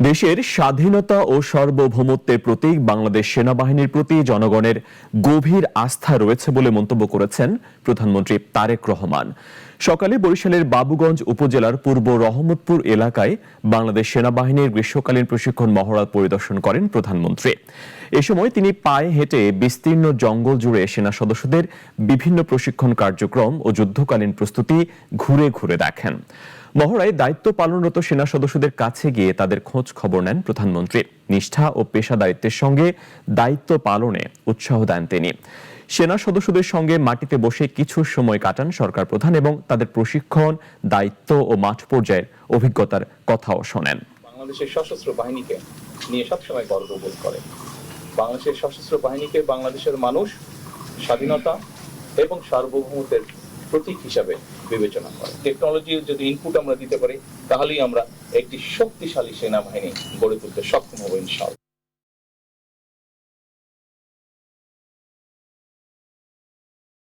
দেশের স্বাধীনতা ও সার্বভৌমত্বের প্রতীক বাংলাদেশ সেনাবাহিনীর প্রতি জনগণের গভীর আস্থা রয়েছে বলে মন্তব্য করেছেন প্রধানমন্ত্রী তারেক রহমান। সকালে বরিশালের বাবুগঞ্জ উপজেলার পূর্ব রহমতপুর এলাকায় বাংলাদেশ সেনাবাহিনীর গ্রীষ্মকালীন প্রশিক্ষণ মহড়া পরিদর্শন করেন প্রধানমন্ত্রী। এ সময় তিনি পায়ে হেঁটে বিস্তীর্ণ জঙ্গল জুড়ে সেনা সদস্যদের বিভিন্ন প্রশিক্ষণ কার্যক্রম ও যুদ্ধকালীন প্রস্তুতি ঘুরে ঘুরে দেখেন। মহড়ায় দায়িত্ব পালনরত সেনা সদস্যদের কাছে গিয়ে তাদের খোঁজ খবর নেন প্রধানমন্ত্রী। নিষ্ঠা ও পেশাদারিত্বের সঙ্গে দায়িত্ব পালনে উৎসাহ দেন তিনি। সেনা সদস্যদের সঙ্গে মাটিতে বসে কিছু সময় কাটান সরকার প্রধান এবং তাদের প্রশিক্ষণ, দায়িত্ব ও মাঠ পর্যায়ের অভিজ্ঞতার কথাও শোনেন। বাংলাদেশের সশস্ত্র বাহিনীকে নিয়ে সবসময় গর্ববোধ করে। বাংলাদেশের সশস্ত্র বাহিনীকে বাংলাদেশের মানুষ স্বাধীনতা এবং সার্বভৌমত্বের প্রতীক হিসাবে বিবেচনা করে। টেকনোলজির যদি ইনপুট আমরা দিতে পারি, তাহলেই আমরা একটি শক্তিশালী সেনাবাহিনী গড়ে তুলতে সক্ষম হব ইনশাআল্লাহ।